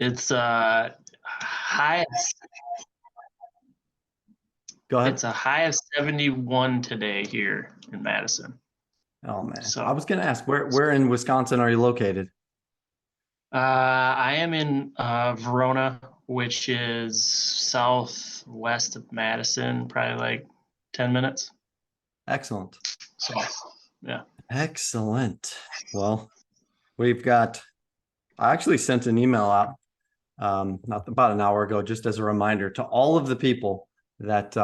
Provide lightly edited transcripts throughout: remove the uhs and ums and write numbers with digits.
It's high. Go ahead. It's a high of 71 today here in Madison. Oh man, I So was going to ask where in Wisconsin are you located? I am in Verona, which is southwest of Madison, probably like 10 minutes. Excellent. So yeah. Excellent. Well, we've got, I actually sent an email out not about an hour ago, just as a reminder to all of the people that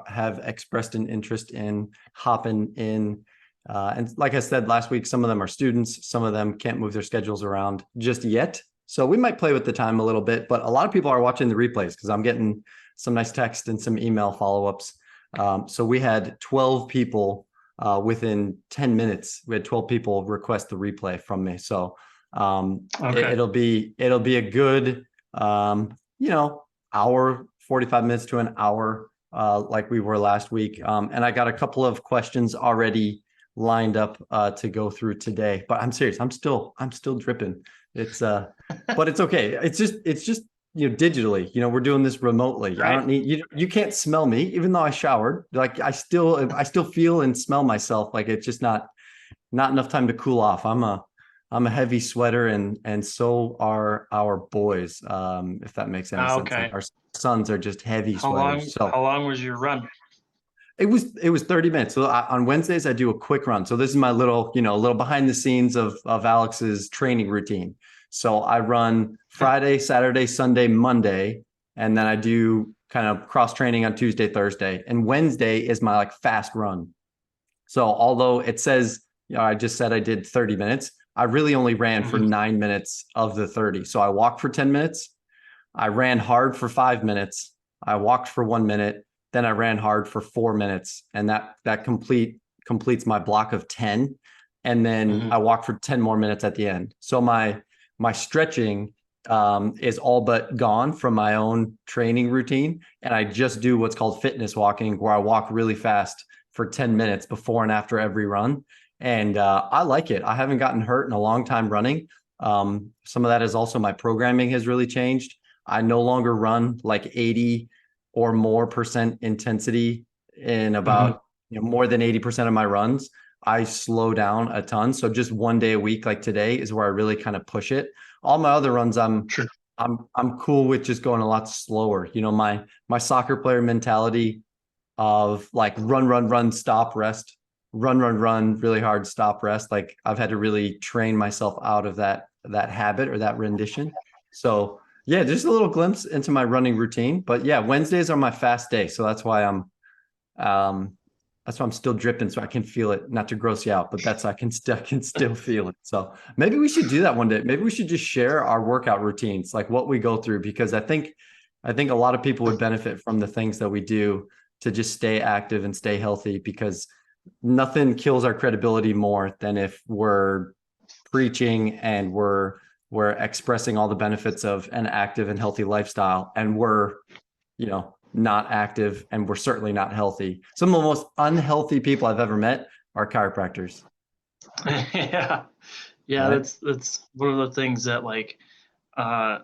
have expressed an interest in hopping in. And like I said last week, some of them are students, some of them can't move their schedules around just yet. So we might play with the time a little bit, but a lot of people are watching the replays because I'm getting some nice text and some email follow-ups. So we had 12 people within 10 minutes. We had 12 people request the replay from me. So Okay. it'll be a good hour, 45 minutes to an hour, like we were last week. And I got a couple of questions already lined up to go through today, but I'm serious. I'm still dripping. It's but it's okay. It's just digitally, we're doing this remotely. Right. I don't need you can't smell me, even though I showered. Like I still feel and smell myself. Like it's just not enough time to cool off. I'm a heavy sweater, and so are our boys. If that makes any sense. Okay. Like our sons are just heavy sweaters. So How long was your run? it was 30 minutes. So on Wednesdays I do a quick run. So this is my little behind the scenes of Alex's training routine. So I run Friday, Saturday, Sunday, Monday, and then I do kind of cross training on Tuesday, Thursday, and Wednesday is my like fast run. So although it says, I just said I did 30 minutes, I really only ran for 9 minutes of the 30. So I walked for 10 minutes. I ran hard for 5 minutes. I walked for 1 minute. Then I ran hard for 4 minutes. And that completes my block of 10. And then I walked for 10 more minutes at the end. So my stretching is all but gone from my own training routine. And I just do what's called fitness walking, where I walk really fast for 10 minutes before and after every run. And I like it. I haven't gotten hurt in a long time running. Some of that is also my programming has really changed. I no longer run like 80 or more percent intensity in about more than 80% of my runs. I slow down a ton. So just one day a week, like today, is where I really kind of push it. All my other runs, I'm cool with just going a lot slower. My soccer player mentality of like run, stop, rest, run, really hard, stop, rest. Like I've had to really train myself out of that habit or that rendition. So yeah, just a little glimpse into my running routine. But yeah, Wednesdays are my fast day. So that's why I'm still dripping, so I can feel it. Not to gross you out, but I can still feel it. So maybe we should do that one day. Maybe we should just share our workout routines, like what we go through, because I think a lot of people would benefit from the things that we do to just stay active and stay healthy, because nothing kills our credibility more than if we're preaching and we're expressing all the benefits of an active and healthy lifestyle, and we're not active, and we're certainly not healthy. Some of the most unhealthy people I've ever met are chiropractors. Yeah. Right? That's one of the things that like a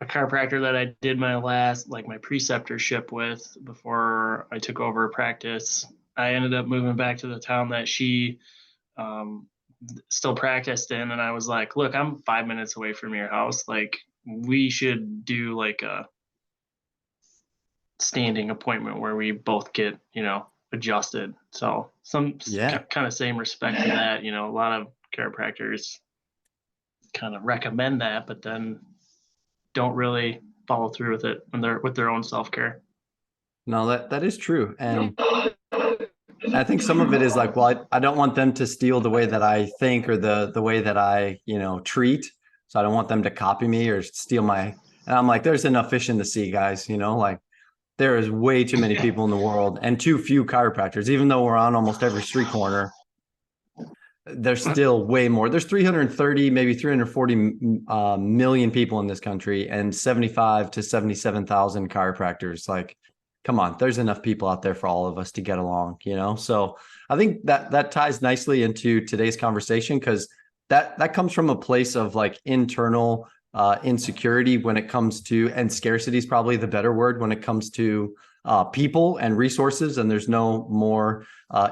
chiropractor that I did my preceptorship with before I took over practice. I ended up moving back to the town that she still practiced in, and I was like, look, I'm 5 minutes away from your house. Like we should do like a standing appointment where we both get, adjusted. So kind of same respect to that, a lot of chiropractors kind of recommend that, but then don't really follow through with it when they're with their own self-care. No, that is true. And I think some of it is like, well, I don't want them to steal the way that I think, or the way that I, treat. So I don't want them to copy me or steal my, and I'm like, there's enough fish in the sea, guys, like there is way too many people in the world and too few chiropractors. Even though we're on almost every street corner, there's still way more. There's 330, maybe 340 million people in this country, and 75 to 77,000 chiropractors. Like, come on, there's enough people out there for all of us to get along, So I think that ties nicely into today's conversation, because that comes from a place of like internal insecurity when it comes to, and scarcity is probably the better word when it comes to people and resources. And there's no more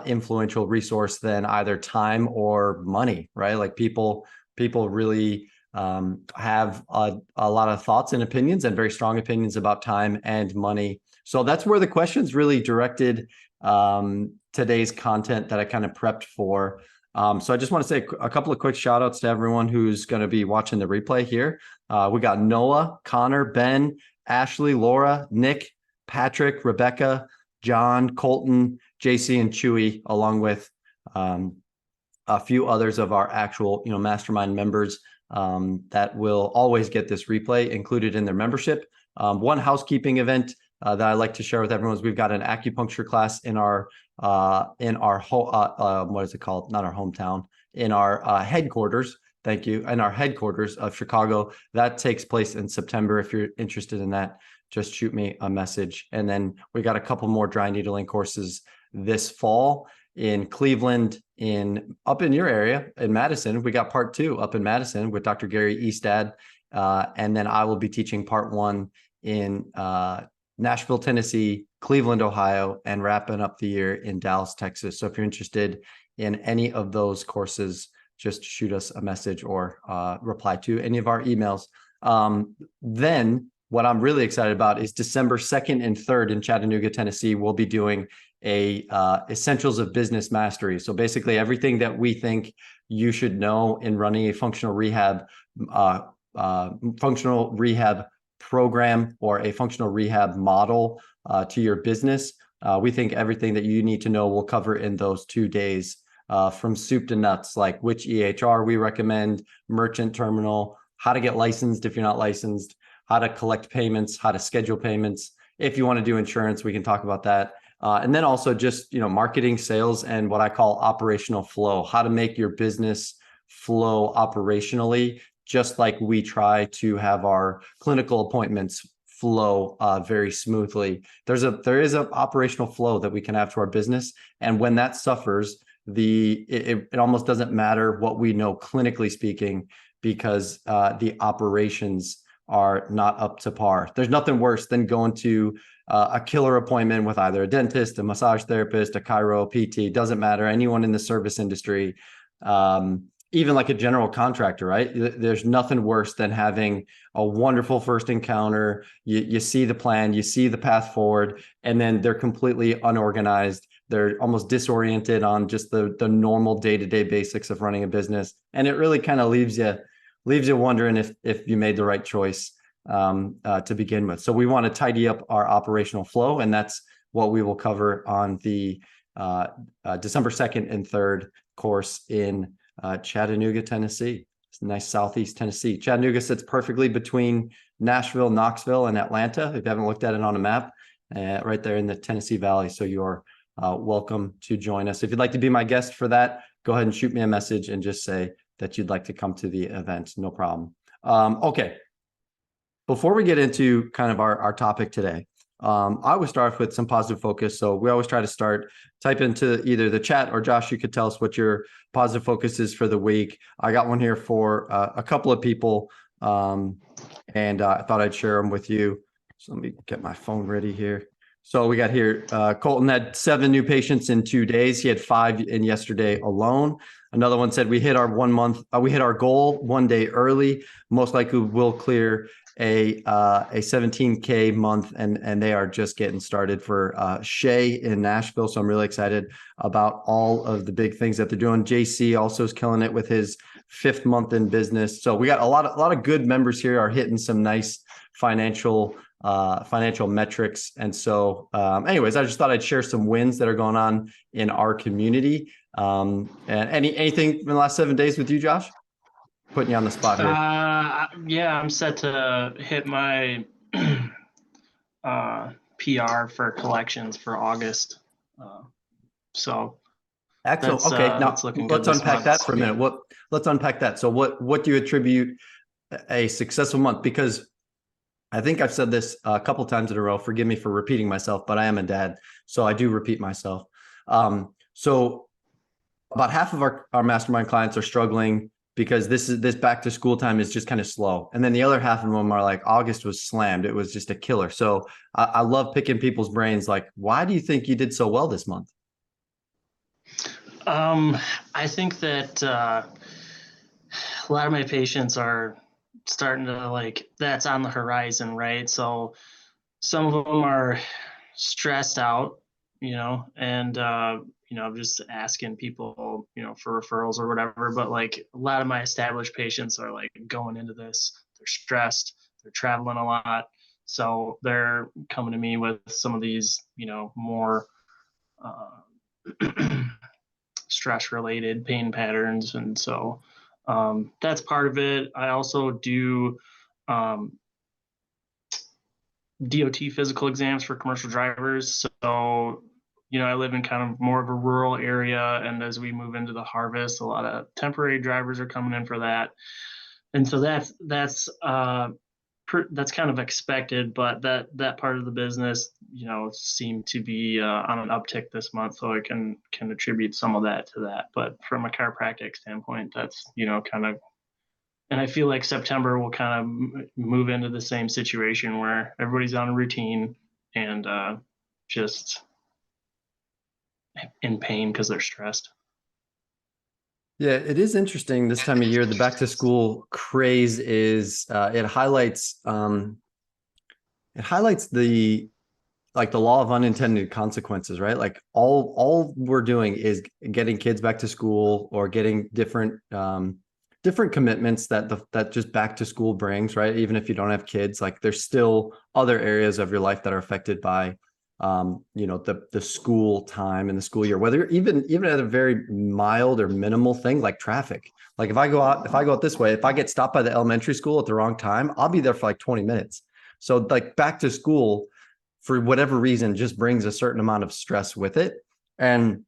influential resource than either time or money, right? Like people really have a lot of thoughts and opinions, and very strong opinions about time and money. So that's where the questions really directed today's content that I kind of prepped for. So I just want to say a couple of quick shout outs to everyone who's going to be watching the replay here. We got Noah, Connor, Ben, Ashley, Laura, Nick, Patrick, Rebecca, John, Colton, JC, and Chewy, along with a few others of our actual, mastermind members that will always get this replay included in their membership. One housekeeping event that I like to share with everyone is we've got an acupuncture class in our what is it called? Not our hometown, in our headquarters. Thank you. In our headquarters of Chicago. That takes place in September. If you're interested in that, just shoot me a message. And then we got a couple more dry needling courses this fall in Cleveland, up in your area in Madison. We got part 2 up in Madison with Dr. Gary Eastad. And then I will be teaching part 1 in Nashville, Tennessee, Cleveland, Ohio, and wrapping up the year in Dallas, Texas. So if you're interested in any of those courses, just shoot us a message or reply to any of our emails. Then what I'm really excited about is December 2nd and 3rd in Chattanooga, Tennessee. We'll be doing a Essentials of Business Mastery. So basically everything that we think you should know in running a functional rehab program or a functional rehab model to your business. We think everything that you need to know we'll cover in those 2 days, from soup to nuts, like which EHR we recommend, merchant terminal, how to get licensed if you're not licensed, how to collect payments, how to schedule payments. If you want to do insurance, we can talk about that. And then also just, marketing, sales, and what I call operational flow, how to make your business flow operationally, just like we try to have our clinical appointments flow very smoothly. There is an operational flow that we can have to our business. And when that suffers, it almost doesn't matter what we know clinically speaking, because the operations are not up to par. There's nothing worse than going to a killer appointment with either a dentist, a massage therapist, a chiro, PT, doesn't matter, anyone in the service industry, even like a general contractor, right? There's nothing worse than having a wonderful first encounter. You see the plan, you see the path forward, and then they're completely unorganized. They're almost disoriented on just the normal day-to-day basics of running a business. And it really kind of leaves you wondering if you made the right choice to begin with. So we want to tidy up our operational flow, and that's what we will cover on the December 2nd and 3rd course in Chattanooga, Tennessee. It's nice Southeast Tennessee. Chattanooga sits perfectly between Nashville, Knoxville, and Atlanta. If you haven't looked at it on a map, right there in the Tennessee Valley. So you're welcome to join us. If you'd like to be my guest for that, go ahead and shoot me a message and just say that you'd like to come to the event. No problem. Okay. Before we get into kind of our topic today, I would start with some positive focus. So we always try to type into either the chat, or Josh, you could tell us what your positive focus is for the week. I got one here for a couple of people, and I thought I'd share them with you. So let me get my phone ready here. So we got here, Colton had 7 new patients in 2 days. He had 5 in yesterday alone. Another one said we hit our we hit our goal 1 day early. Most likely we'll clear a 17K month, and they are just getting started for Shay in Nashville. So I'm really excited about all of the big things that they're doing. JC also is killing it with his 5th month in business. So we got a lot of good members here are hitting some nice financial metrics. And so anyways, I just thought I'd share some wins that are going on in our community. And anything in the last 7 days with you, Josh? Putting you on the spot here. Yeah, I'm set to hit my PR for collections for August. So excellent. Okay, now let's unpack that for a minute. Let's unpack that. So what do you attribute a successful month? Because I think I've said this a couple times in a row. Forgive me for repeating myself, but I am a dad, so I do repeat myself. So about half of our mastermind clients are struggling because this back to school time is just kind of slow. And then the other half of them are like August was slammed. It was just a killer. So I love picking people's brains. Like, why do you think you did so well this month? I think that a lot of my patients are starting to like that's on the horizon, right? So some of them are stressed out, and I'm just asking people, for referrals or whatever. But like a lot of my established patients are like going into this, they're stressed, they're traveling a lot, so they're coming to me with some of these, more stress related pain patterns. And so that's part of it. I also do um, DOT physical exams for commercial drivers. So, I live in kind of more of a rural area. And as we move into the harvest, a lot of temporary drivers are coming in for that. And so that's kind of expected, but that part of the business, seemed to be on an uptick this month, so I can attribute some of that to that. But from a chiropractic standpoint, that's kind of, and I feel like September will kind of move into the same situation where everybody's on a routine and just in pain because they're stressed. Yeah, it is interesting this time of year. The back to school craze is it highlights the like the law of unintended consequences, right? Like all we're doing is getting kids back to school or getting different commitments that just back to school brings, right? Even if you don't have kids, like there's still other areas of your life that are affected by the school time and the school year, whether even at a very mild or minimal thing like traffic. Like if I go out this way, if I get stopped by the elementary school at the wrong time, I'll be there for like 20 minutes. So like back to school, for whatever reason, just brings a certain amount of stress with it. And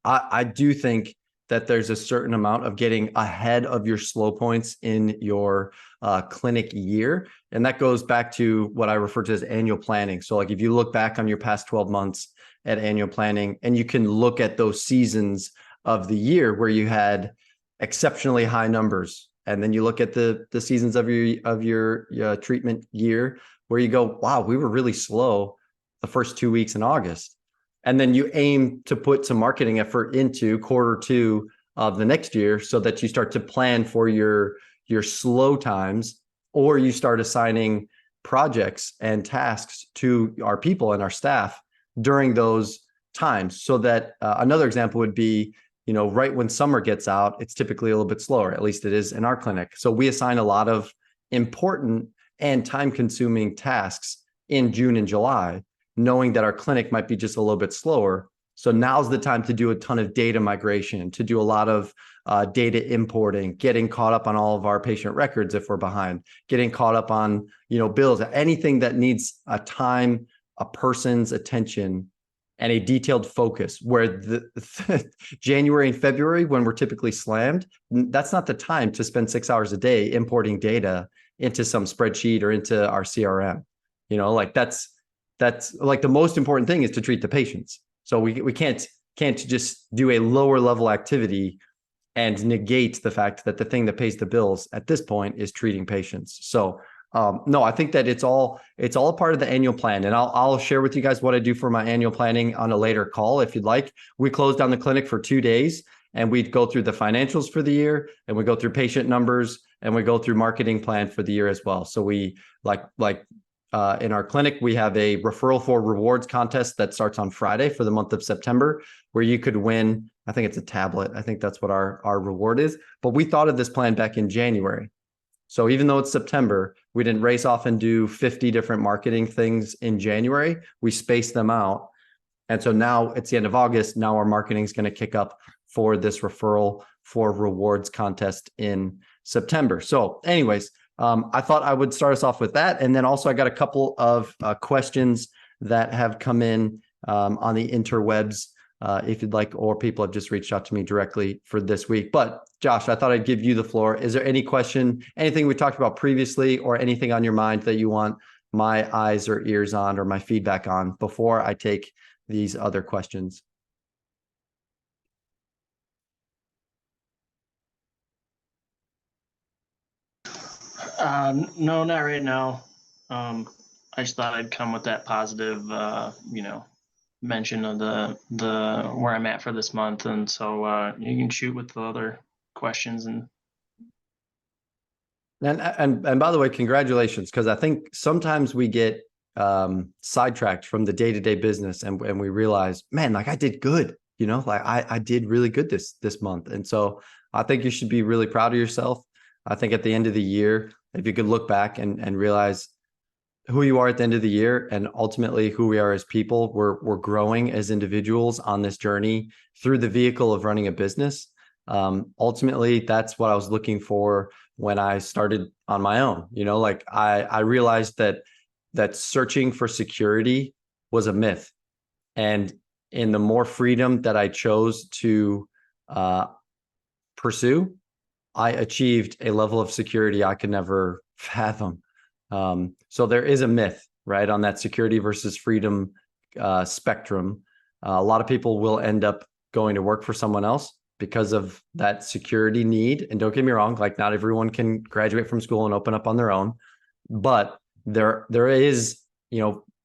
I do think that there's a certain amount of getting ahead of your slow points in your clinic year. And that goes back to what I refer to as annual planning. So like if you look back on your past 12 months at annual planning, and you can look at those seasons of the year where you had exceptionally high numbers, and then you look at the seasons of your treatment year where you go, wow, we were really slow the first 2 weeks in August. And then you aim to put some marketing effort into quarter two of the next year so that you start to plan for your slow times, or you start assigning projects and tasks to our people and our staff during those times. So that another example would be, right when summer gets out, it's typically a little bit slower, at least it is in our clinic. So we assign a lot of important and time-consuming tasks in June and July, knowing that our clinic might be just a little bit slower. So now's the time to do a ton of data migration, to do a lot of data importing, getting caught up on all of our patient records if we're behind, getting caught up on bills, anything that needs a person's attention and a detailed focus, where the January and February, when we're typically slammed, that's not the time to spend 6 hours a day importing data into some spreadsheet or into our CRM. Like that's like the most important thing is to treat the patients. So we can't just do a lower level activity and negate the fact that the thing that pays the bills at this point is treating patients. So no, I think that it's all a part of the annual plan. And I'll share with you guys what I do for my annual planning on a later call if you'd like. We close down the clinic for 2 days, and we go through the financials for the year, and we go through patient numbers, and we go through marketing plan for the year as well. So we in our clinic, we have a referral for rewards contest that starts on Friday for the month of September, where you could win, I think it's a tablet. I think that's what our reward is. But we thought of this plan back in January. So even though it's September, we didn't race off and do 50 different marketing things in January. We spaced them out. And so now it's the end of August. Now our marketing is going to kick up for this referral for rewards contest in September. So anyways, I thought I would start us off with that. And then also I got a couple of questions that have come in on the interwebs, if you'd like, or people have just reached out to me directly for this week. But Josh, I thought I'd give you the floor. Is there any question, anything we talked about previously, or anything on your mind that you want my eyes or ears on, or my feedback on, before I take these other questions? No, not right now. I just thought I'd come with that positive, mention of the where I'm at for this month, and so you can shoot with the other questions. And And by the way, congratulations, because I think sometimes we get sidetracked from the day-to-day business, and we realize, man, like I did good, like I did really good this month. And so I think you should be really proud of yourself. I think at the end of the year, if you could look back and realize who you are at the end of the year, and ultimately who we are as people, we're growing as individuals on this journey through the vehicle of running a business. Ultimately, that's what I was looking for when I started on my own. Like I realized that searching for security was a myth. And in the more freedom that I chose to pursue, I achieved a level of security I could never fathom. So there is a myth, right, on that security versus freedom spectrum. A lot of people will end up going to work for someone else because of that security need. And don't get me wrong, like not everyone can graduate from school and open up on their own, but there is,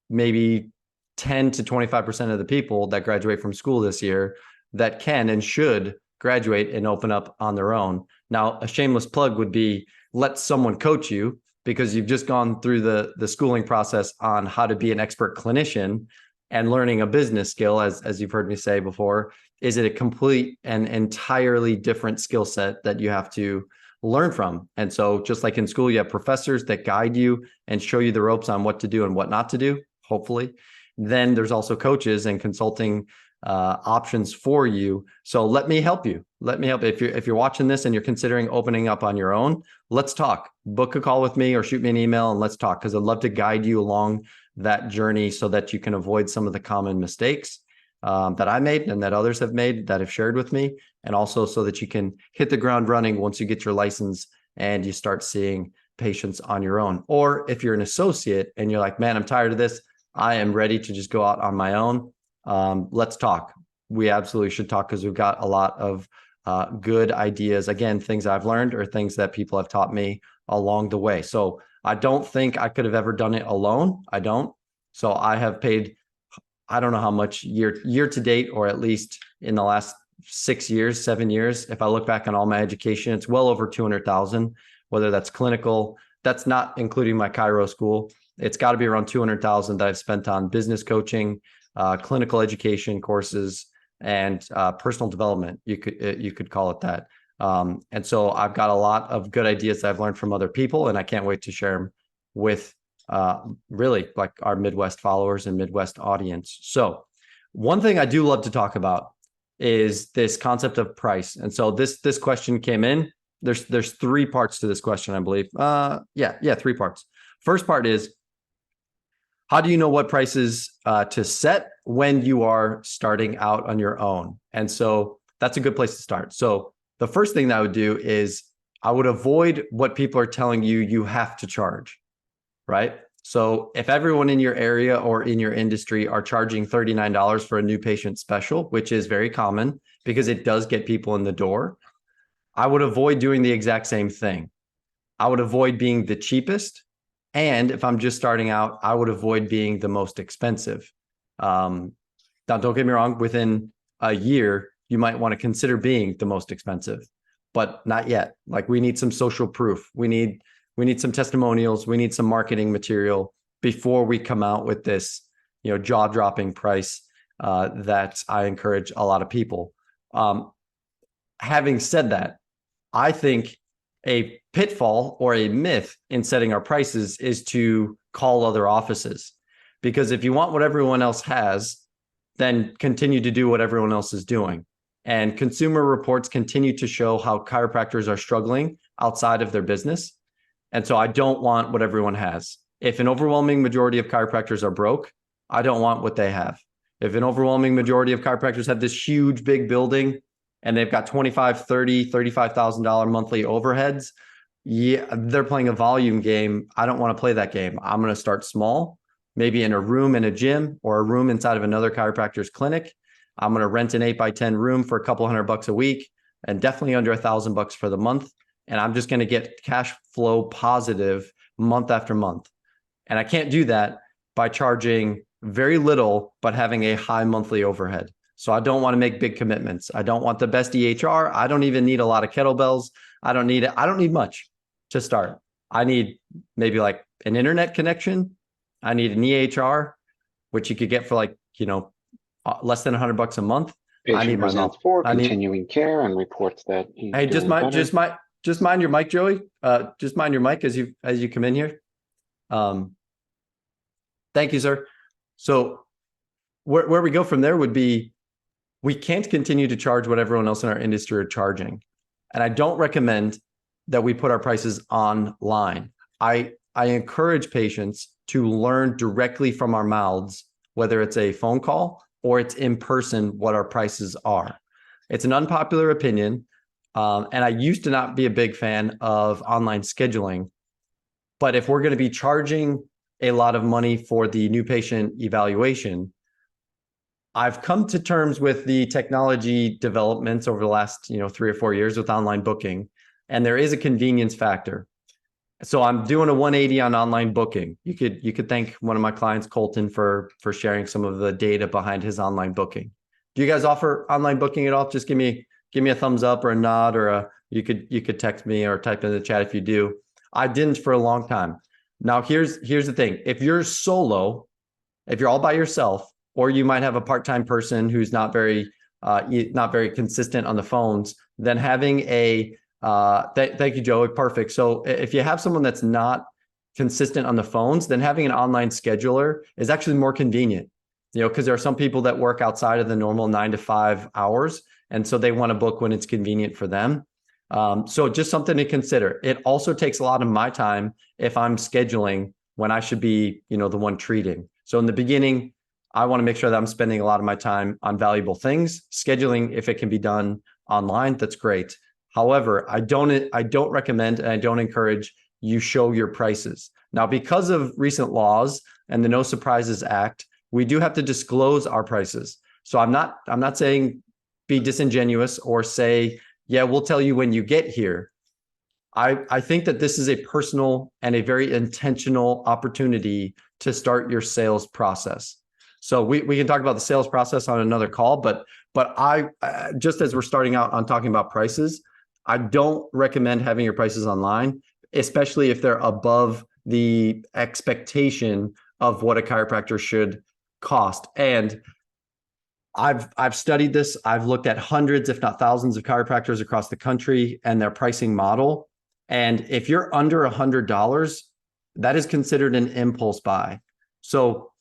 maybe 10 to 25% of the people that graduate from school this year that can and should graduate and open up on their own. Now, a shameless plug would be let someone coach you, because you've just gone through the schooling process on how to be an expert clinician and learning a business skill, as you've heard me say before. Is it a complete and entirely different skill set that you have to learn from? And so just like in school, you have professors that guide you and show you the ropes on what to do and what not to do, hopefully. Then there's also coaches and consulting options for you. So let me help you. If you're watching this and you're considering opening up on your own, let's talk. Book a call with me or shoot me an email and let's talk, because I'd love to guide you along that journey so that you can avoid some of the common mistakes that I made and that others have made that have shared with me, and also so that you can hit the ground running once you get your license and you start seeing patients on your own. Or if you're an associate and you're like, man, I'm tired of this, I am ready to just go out on my own. Let's talk. We absolutely should talk, because we've got a lot of good ideas. Again, things I've learned or things that people have taught me along the way. So I don't think I could have ever done it alone. I don't. So I have paid, I don't know how much year to date, or at least in the last 6 years, 7 years. If I look back on all my education, it's well over 200,000, whether that's clinical, that's not including my Chiro school. It's got to be around 200,000 that I've spent on business coaching, clinical education courses, and personal development. You could call it that. And so I've got a lot of good ideas that I've learned from other people, and I can't wait to share them with really like our Midwest followers and Midwest audience. So one thing I do love to talk about is this concept of price. And so this question came in. There's 3 parts to this question, I believe. 3 parts. First part is, how do you know what prices to set when you are starting out on your own? And so that's a good place to start. So the first thing that I would do is I would avoid what people are telling you you have to charge, right? So if everyone in your area or in your industry are charging $39 for a new patient special, which is very common because it does get people in the door, I would avoid doing the exact same thing. I would avoid being the cheapest. And if I'm just starting out, I would avoid being the most expensive. Now, don't get me wrong, within a year, you might want to consider being the most expensive, but not yet. Like, we need some social proof. We need some testimonials. We need some marketing material before we come out with this, jaw-dropping price that I encourage a lot of people. Having said that, I think a pitfall or a myth in setting our prices is to call other offices, because if you want what everyone else has, then continue to do what everyone else is doing. And consumer reports continue to show how chiropractors are struggling outside of their business. And so I don't want what everyone has. If an overwhelming majority of chiropractors are broke, I don't want what they have. If an overwhelming majority of chiropractors have this huge, big building and they've got $25,000, $30,000, $35,000 monthly overheads, yeah, they're playing a volume game. I don't want to play that game. I'm going to start small, maybe in a room in a gym or a room inside of another chiropractor's clinic. I'm going to rent an 8x10 room for a couple $100 a week, and definitely under $1,000 for the month. and I'm just going to get cash flow positive month after month. And I can't do that by charging very little, but having a high monthly overhead. So I don't want to make big commitments. I don't want the best EHR. I don't even need a lot of kettlebells. I don't need much to start. I need maybe like an internet connection. I need an EHR, which you could get for like, less than $100 a month. I need Patient my presents mouth. for continuing care and reports that he's Hey, doing better. just mind your mic, Joey. Just mind your mic as you come in here. Thank you, sir. So where we go from there would be, we can't continue to charge what everyone else in our industry are charging. And I don't recommend that we put our prices online. I encourage patients to learn directly from our mouths, whether it's a phone call or it's in person, what our prices are. It's an unpopular opinion. And I used to not be a big fan of online scheduling. But if we're going to be charging a lot of money for the new patient evaluation, I've come to terms with the technology developments over the last 3 or 4 years with online booking, and there is a convenience factor. So I'm doing a 180 on online booking. You could thank one of my clients, Colton, for sharing some of the data behind his online booking. Do you guys offer online booking at all? Just give me a thumbs up or a nod, or you could text me or type in the chat if you do. I didn't for a long time. Now here's the thing: if you're solo, if you're all by yourself, or you might have a part-time person who's not very consistent on the phones, then having a thank you, Joey. Perfect. So if you have someone that's not consistent on the phones, then having an online scheduler is actually more convenient, because there are some people that work outside of the normal 9 to 5 hours. And so they want to book when it's convenient for them. So just something to consider. It also takes a lot of my time if I'm scheduling when I should be, the one treating. So in the beginning, I want to make sure that I'm spending a lot of my time on valuable things. Scheduling, if it can be done online, that's great. However, I don't recommend and I don't encourage you show your prices. Now, because of recent laws and the No Surprises Act, we do have to disclose our prices. So I'm not saying be disingenuous or say, yeah, we'll tell you when you get here. I think that this is a personal and a very intentional opportunity to start your sales process. So we can talk about the sales process on another call, but I just as we're starting out on talking about prices, I don't recommend having your prices online, especially if they're above the expectation of what a chiropractor should cost. And I've studied this. I've looked at hundreds, if not thousands, of chiropractors across the country and their pricing model. And if you're under $100, that is considered an impulse buy. So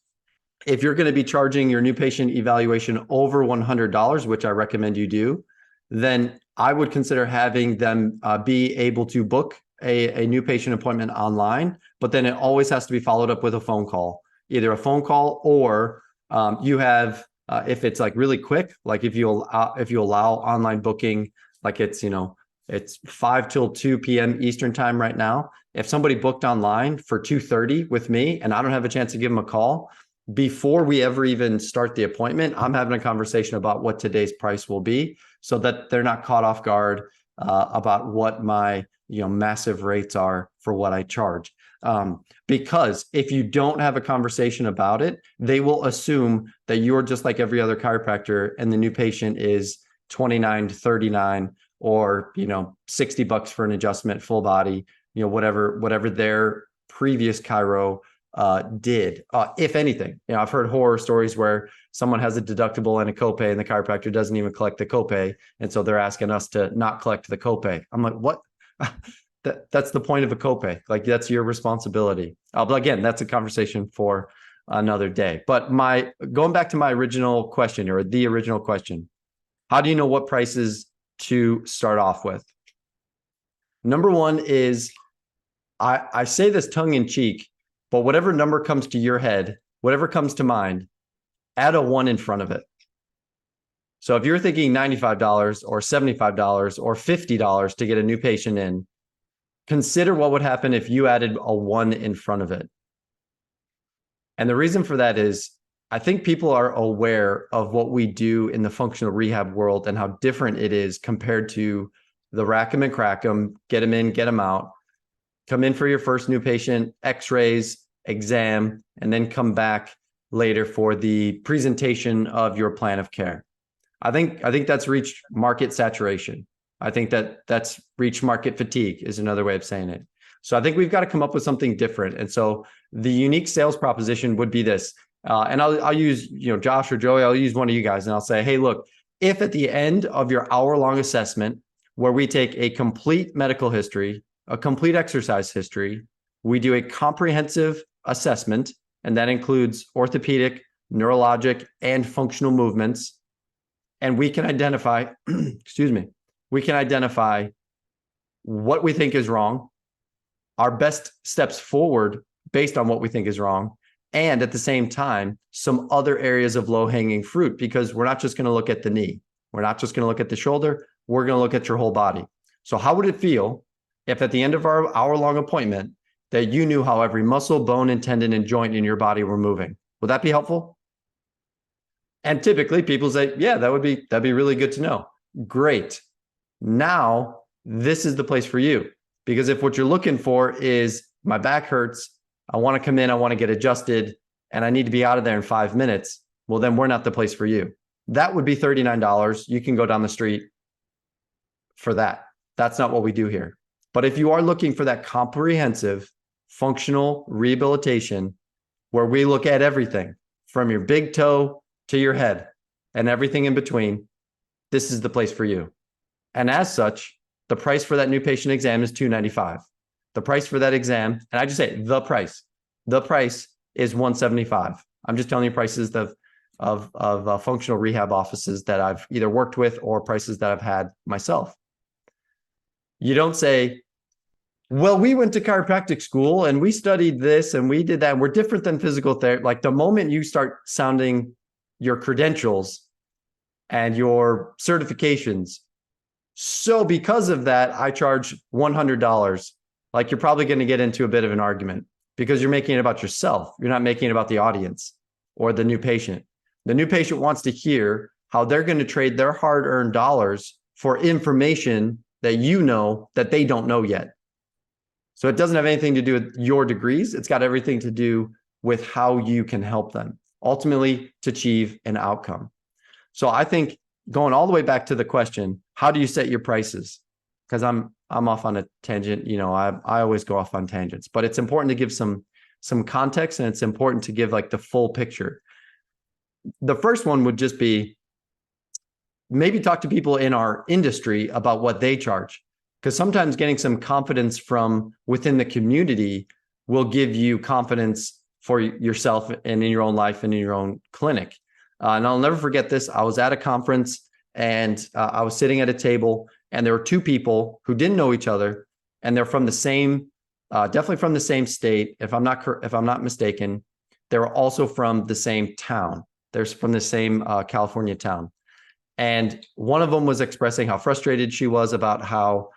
if you're going to be charging your new patient evaluation over $100, which I recommend you do, then I would consider having them be able to book a new patient appointment online, but then it always has to be followed up with a phone call, either a phone call or you have, if it's like really quick, like if you allow online booking, like it's 5 till 2 p.m. Eastern time right now. If somebody booked online for 2:30 with me and I don't have a chance to give them a call, before we ever even start the appointment, I'm having a conversation about what today's price will be so that they're not caught off guard about what my massive rates are for what I charge. Because if you don't have a conversation about it, they will assume that you're just like every other chiropractor and the new patient is $29 to $39 or $60 for an adjustment, full body, whatever their previous chiro did. If anything, I've heard horror stories where someone has a deductible and a copay and the chiropractor doesn't even collect the copay. And so they're asking us to not collect the copay. I'm like, what? That's the point of a copay. Like, that's your responsibility. But again, that's a conversation for another day. But going back to my original question, or the original question, how do you know what prices to start off with? Number one is, I say this tongue in cheek, but whatever number comes to your head, whatever comes to mind, add a 1 in front of it. So if you're thinking $95 or $75 or $50 to get a new patient in, consider what would happen if you added a 1 in front of it. And the reason for that is, I think people are aware of what we do in the functional rehab world and how different it is compared to the rack 'em and crack 'em, get them in, get them out, come in for your first new patient, x-rays, exam, and then come back later for the presentation of your plan of care. I think that's reached market saturation. I think that's reached market fatigue is another way of saying it. So I think we've got to come up with something different. And so the unique sales proposition would be this. And I'll use, Josh or Joey, I'll use one of you guys and I'll say, hey, look, if at the end of your hour-long assessment, where we take a complete medical history, a complete exercise history, we do a comprehensive assessment, and that includes orthopedic, neurologic, and functional movements. And we can identify, we can identify what we think is wrong, our best steps forward based on what we think is wrong, and at the same time, some other areas of low-hanging fruit, because we're not just going to look at the knee. We're not just going to look at the shoulder. We're going to look at your whole body. So how would it feel if at the end of our hour-long appointment that you knew how every muscle, bone, and tendon and joint in your body were moving? Would that be helpful? And typically people say, yeah, that'd be really good to know. Great. Now, this is the place for you. Because if what you're looking for is my back hurts, I want to come in, I want to get adjusted, and I need to be out of there in 5 minutes, well, then we're not the place for you. That would be $39. You can go down the street for that. That's not what we do here. But if you are looking for that comprehensive functional rehabilitation, where we look at everything from your big toe to your head and everything in between, this is the place for you. And as such, the price for that new patient exam is $295. The price for that exam, and I just say the price is $175. I'm just telling you prices of functional rehab offices that I've either worked with or prices that I've had myself. You don't say, well, we went to chiropractic school and we studied this and we did that. And we're different than physical therapy. Like the moment you start sounding your credentials and your certifications, so because of that, I charge $100. Like you're probably going to get into a bit of an argument because you're making it about yourself. You're not making it about the audience or the new patient. The new patient wants to hear how they're going to trade their hard-earned dollars for information that you know that they don't know yet. So it doesn't have anything to do with your degrees. It's got everything to do with how you can help them ultimately to achieve an outcome. So I think going all the way back to the question, how do you set your prices? Because I'm off on a tangent. I always go off on tangents, but it's important to give some context, and it's important to give like the full picture. The first one would just be maybe talk to people in our industry about what they charge, because sometimes getting some confidence from within the community will give you confidence for yourself and in your own life and in your own clinic. And I'll never forget this. I was at a conference and I was sitting at a table, and there were two people who didn't know each other, and they're from the same, definitely from the same state. If I'm not mistaken, they were also from the same town. They're from the same California town. And one of them was expressing how frustrated she was about how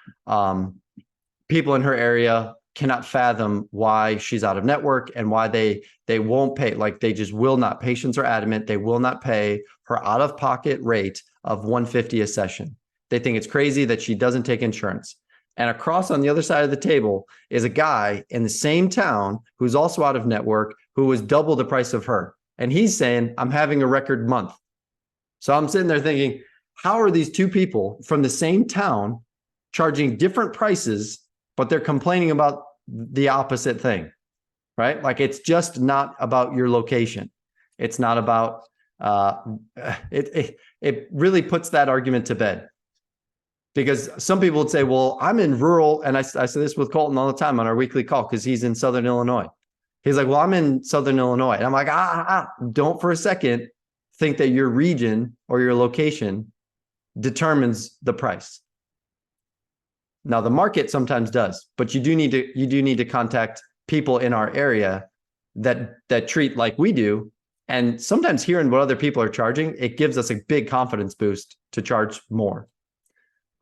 people in her area cannot fathom why she's out of network and why they won't pay. Like they just will not. Patients are adamant they will not pay her out-of-pocket rate of $150 a session. They think it's crazy that she doesn't take insurance. And across on the other side of the table is a guy in the same town who's also out of network, who was double the price of her. And he's saying, I'm having a record month. So I'm sitting there thinking, how are these two people from the same town charging different prices, but they're complaining about the opposite thing, right? Like it's just not about your location. It's not about, it really puts that argument to bed. Because some people would say, well, I'm in rural, and I say this with Colton all the time on our weekly call because he's in Southern Illinois. He's like, well, I'm in Southern Illinois. And I'm like, don't for a second think that your region or your location determines the price. Now, the market sometimes does, but you do need to contact people in our area that treat like we do. And sometimes hearing what other people are charging, it gives us a big confidence boost to charge more.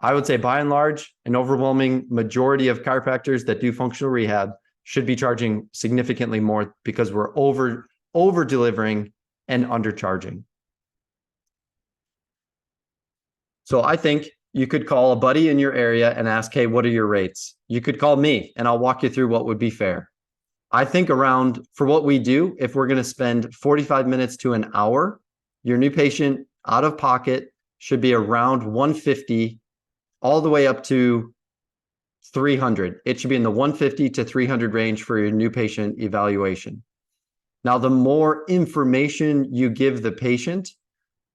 I would say by and large, an overwhelming majority of chiropractors that do functional rehab should be charging significantly more because we're over delivering and undercharging. So I think You could call a buddy in your area and ask, hey, what are your rates? You could call me and I'll walk you through what would be fair. I think around, for what we do, if we're going to spend 45 minutes to an hour, your new patient out of pocket should be around 150 all the way up to 300. It should be in the 150 to 300 range for your new patient evaluation. Now, the more information you give the patient,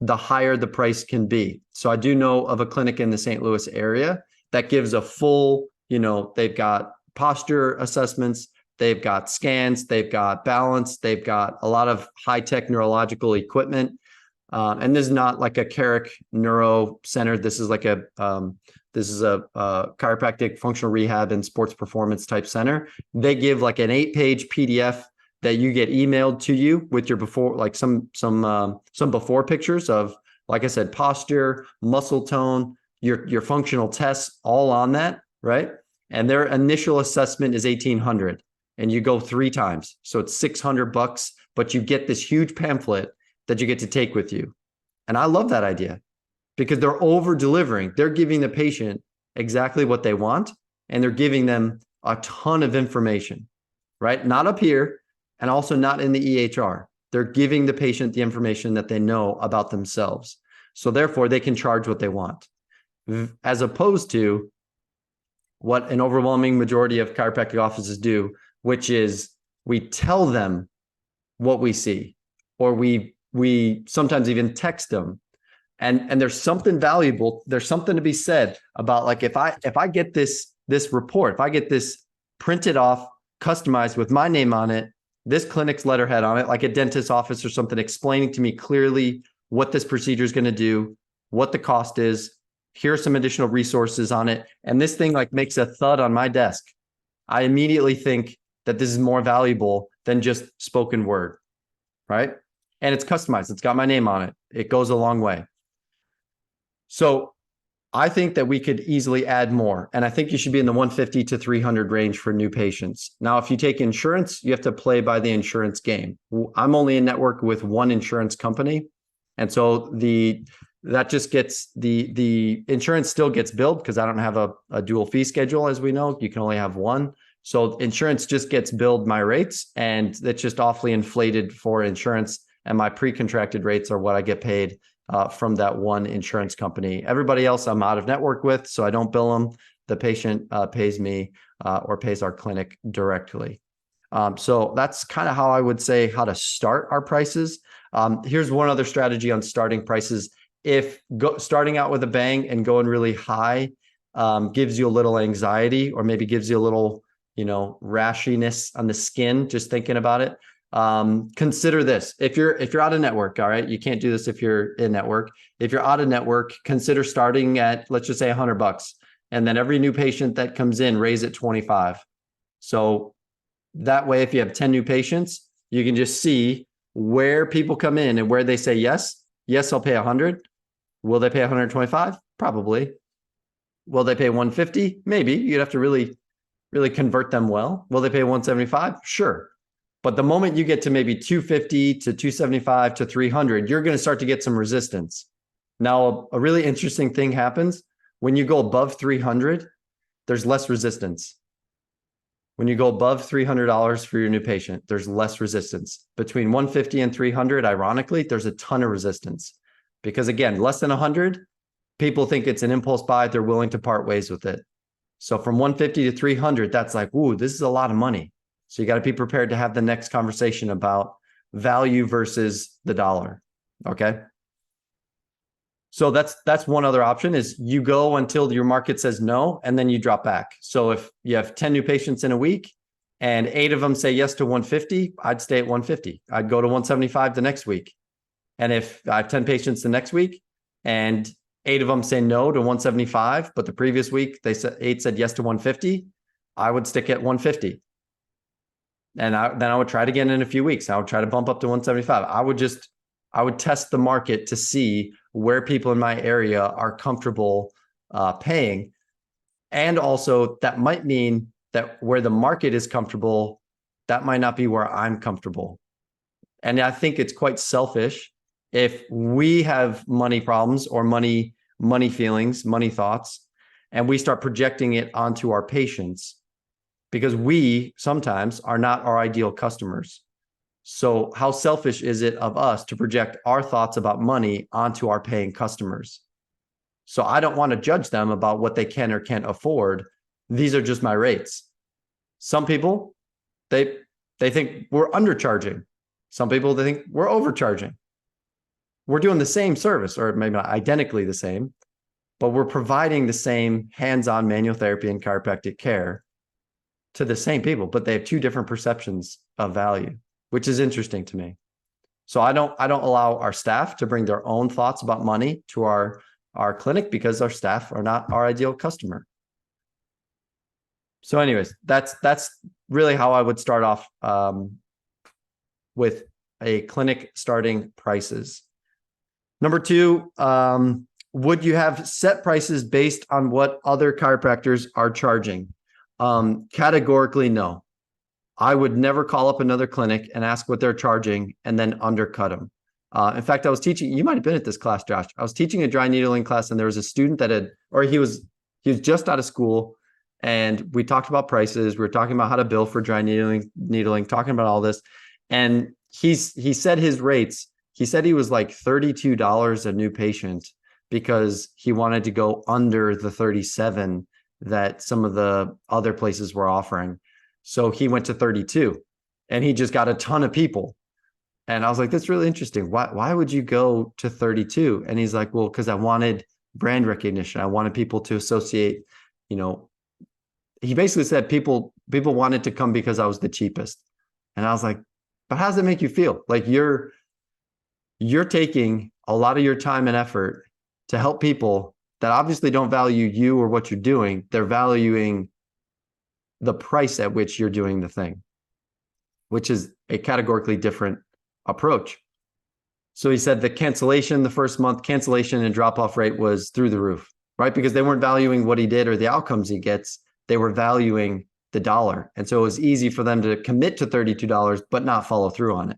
the higher the price can be. So I do know of a clinic in the St. Louis area that gives a full, they've got posture assessments, they've got scans, they've got balance, they've got a lot of high-tech neurological equipment. And this is not like a Carrick Neuro Center. This is like a chiropractic functional rehab and sports performance type center. They give like an 8-page PDF that you get emailed to you with your before, like some before pictures of, like I said, posture, muscle tone, your functional tests, all on that, right? And their initial assessment is $1,800, and you go 3 times, so it's $600. But you get this huge pamphlet that you get to take with you, and I love that idea because they're over delivering. They're giving the patient exactly what they want, and they're giving them a ton of information, right? Not up here. And also not in the EHR. They're giving the patient the information that they know about themselves. So therefore, they can charge what they want, as opposed to what an overwhelming majority of chiropractic offices do, which is we tell them what we see, or we sometimes even text them. And there's something valuable. There's something to be said about, like, if I get this report, if I get this printed off, customized with my name on it, this clinic's letterhead on it, like a dentist's office or something, explaining to me clearly what this procedure is going to do, what the cost is, here are some additional resources on it, and this thing like makes a thud on my desk, I immediately think that this is more valuable than just spoken word, right? And it's customized. It's got my name on it. It goes a long way. So I think that we could easily add more. And I think you should be in the 150 to 300 range for new patients. Now, if you take insurance, you have to play by the insurance game. I'm only in network with one insurance company. And so that just gets the insurance still gets billed because I don't have a dual fee schedule. As we know, you can only have one. So insurance just gets billed my rates, and it's just awfully inflated for insurance. And my pre-contracted rates are what I get paid from that one insurance company. Everybody else I'm out of network with, so I don't bill them. The patient pays me or pays our clinic directly. So that's kind of how I would say how to start our prices. Here's one other strategy on starting prices. If starting out with a bang and going really high gives you a little anxiety, or maybe gives you a little, rashiness on the skin, just thinking about it, consider this. If you're out of network, all right, you can't do this if you're in network. If you're out of network, consider starting at, let's just say $100, and then every new patient that comes in, raise it 25. So that way, if you have 10 new patients, you can just see where people come in and where they say, yes, I'll pay 100. Will they pay 125? Probably. Will they pay 150? Maybe. You'd have to really, really convert them well. Will they pay 175? Sure. But the moment you get to maybe 250 to 275 to 300, you're going to start to get some resistance. Now, a really interesting thing happens when you go above 300, there's less resistance. When you go above $300 for your new patient, there's less resistance. Between 150 and 300, ironically, there's a ton of resistance. Because again, less than 100, people think it's an impulse buy. They're willing to part ways with it. So from 150 to 300, that's like, ooh, this is a lot of money. So you got to be prepared to have the next conversation about value versus the dollar. Okay. So that's one other option, is you go until your market says no, and then you drop back. So if you have 10 new patients in a week and 8 of them say yes to 150, I'd stay at 150. I'd go to 175 the next week. And if I have 10 patients the next week and 8 of them say no to 175, but the previous week they said 8 said yes to 150, I would stick at 150. And then I would try it again in a few weeks. I would try to bump up to 175. I would test the market to see where people in my area are comfortable paying. And also that might mean that where the market is comfortable, that might not be where I'm comfortable. And I think it's quite selfish if we have money problems or money money feelings, money thoughts, and we start projecting it onto our patients because we sometimes are not our ideal customers. So how selfish is it of us to project our thoughts about money onto our paying customers? So I don't want to judge them about what they can or can't afford. These are just my rates. Some people, they think we're undercharging. Some people, they think we're overcharging. We're doing the same service, or maybe not identically the same, but we're providing the same hands-on manual therapy and chiropractic care to the same people, but they have two different perceptions of value, which is interesting to me. So I don't allow our staff to bring their own thoughts about money to our clinic because our staff are not our ideal customer. So anyways, that's really how I would start off with a clinic starting prices. Number two, would you have set prices based on what other chiropractors are charging? Categorically, no. I would never call up another clinic and ask what they're charging and then undercut them. In fact, I was teaching, you might've been at this class, Josh. I was teaching a dry needling class and there was a student that he was just out of school, and we talked about prices. We were talking about how to bill for dry needling, talking about all this. And he said his rates, he said he was like $32 a new patient because he wanted to go under the 37 that some of the other places were offering. So he went to 32 and he just got a ton of people. And I was like, that's really interesting. Why would you go to 32? And he's like, well, because I wanted brand recognition. I wanted people to associate, he basically said people wanted to come because I was the cheapest. And I was like, but how does it make you feel? Like you're taking a lot of your time and effort to help people that obviously don't value you or what you're doing. They're valuing the price at which you're doing the thing, which is a categorically different approach. So he said the cancellation, the first month cancellation and drop-off rate was through the roof, right? Because they weren't valuing what he did or the outcomes he gets. They were valuing the dollar. And so it was easy for them to commit to $32, but not follow through on it.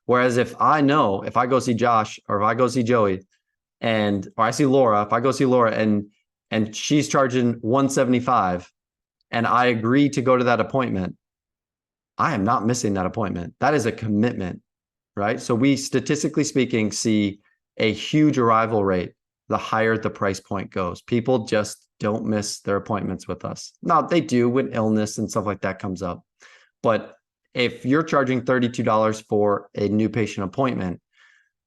Whereas if I go see Josh or if I go see Joey or I see Laura, if I go see Laura and she's charging $175 and I agree to go to that appointment, I am not missing that appointment. That is a commitment, right? So we, statistically speaking, see a huge arrival rate the higher the price point goes. People just don't miss their appointments with us. Now, they do when illness and stuff like that comes up. But if you're charging $32 for a new patient appointment,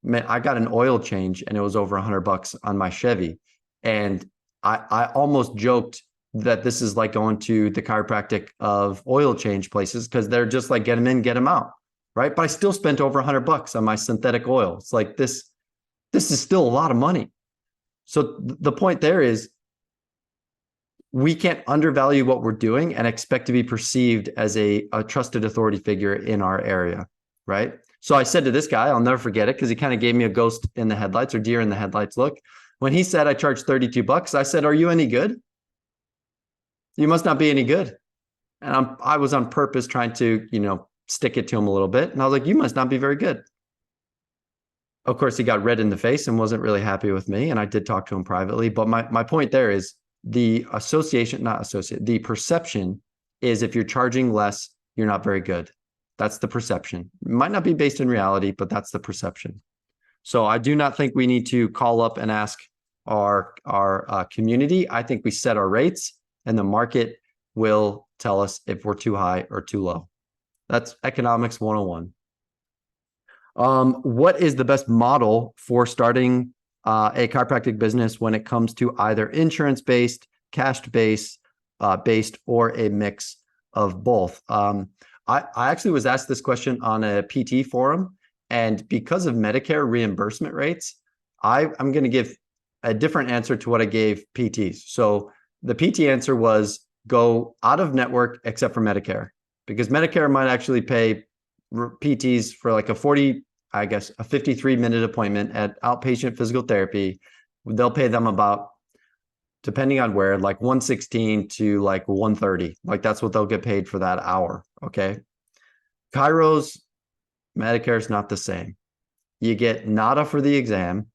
man, I got an oil change and it was over $100 on my Chevy. And I almost joked that this is like going to the chiropractic of oil change places because they're just like, get them in, get them out, right? But I still spent over $100 on my synthetic oil. It's like this is still a lot of money. So the point there is we can't undervalue what we're doing and expect to be perceived as a trusted authority figure in our area, right? So I said to this guy, I'll never forget it because he kind of gave me a ghost in the headlights or deer in the headlights look. When he said I charged $32, I said, are you any good? You must not be any good. And I was on purpose trying to, stick it to him a little bit. And I was like, you must not be very good. Of course, he got red in the face and wasn't really happy with me. And I did talk to him privately. But my point there is the the perception is if you're charging less, you're not very good. That's the perception. It might not be based in reality, but that's the perception. So I do not think we need to call up and ask our community. I think we set our rates and the market will tell us if we're too high or too low. That's economics 101. What is the best model for starting a chiropractic business when it comes to either insurance-based, cash-based, or a mix of both? I actually was asked this question on a PT forum, and because of Medicare reimbursement rates, I'm going to give a different answer to what I gave PTs. So the PT answer was go out of network except for Medicare, because Medicare might actually pay PTs for like a 53-minute appointment at outpatient physical therapy. They'll pay them about, depending on where, like 116 to like 130. Like that's what they'll get paid for that hour. Okay. Chiros, Medicare is not the same. You get nada for the exam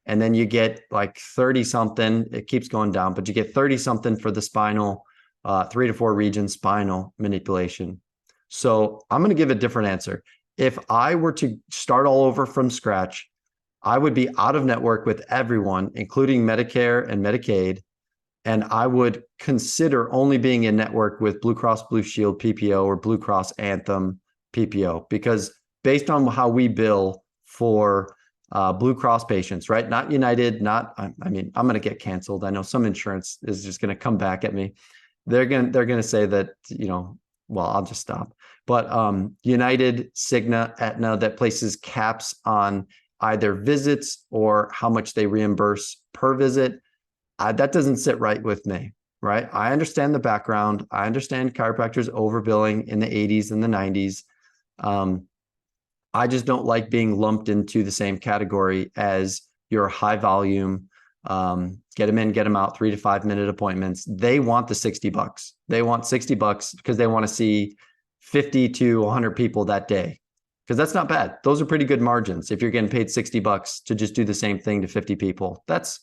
And then you get like 30 something, it keeps going down, but you get 30 something for the spinal, 3 to 4 region spinal manipulation. So I'm going to give a different answer. If I were to start all over from scratch, I would be out of network with everyone, including Medicare and Medicaid. And I would consider only being in network with Blue Cross Blue Shield PPO or Blue Cross Anthem PPO, because based on how we bill for Blue Cross patients, right? Not United, I mean, I'm going to get canceled. I know some insurance is just going to come back at me. They're going to say that, well, I'll just stop. But United, Cigna, Aetna, that places caps on either visits or how much they reimburse per visit. That doesn't sit right with me, right? I understand the background. I understand chiropractors overbilling in the 80s and the 90s. I just don't like being lumped into the same category as your high volume, get them in, get them out, 3 to 5 minute appointments. They want the $60. They want $60 because they want to see 50 to 100 people that day. Because that's not bad. Those are pretty good margins. If you're getting paid $60 to just do the same thing to 50 people, that's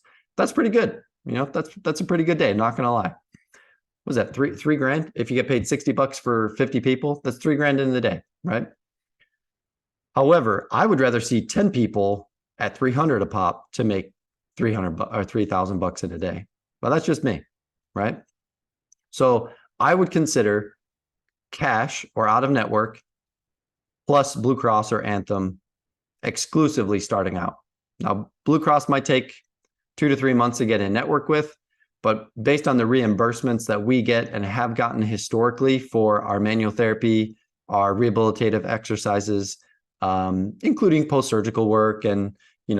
pretty good. That's a pretty good day. Not going to lie. What was that? Three grand? If you get paid $60 for 50 people, that's $3 in the day, right? However, I would rather see 10 people at 300 a pop to make 300 or $3,000 in a day. But that's just me, right? So I would consider cash or out of network plus Blue Cross or Anthem exclusively starting out. Now, Blue Cross might take 2 to 3 months to get in network with, but based on the reimbursements that we get and have gotten historically for our manual therapy, our rehabilitative exercises, including post-surgical work and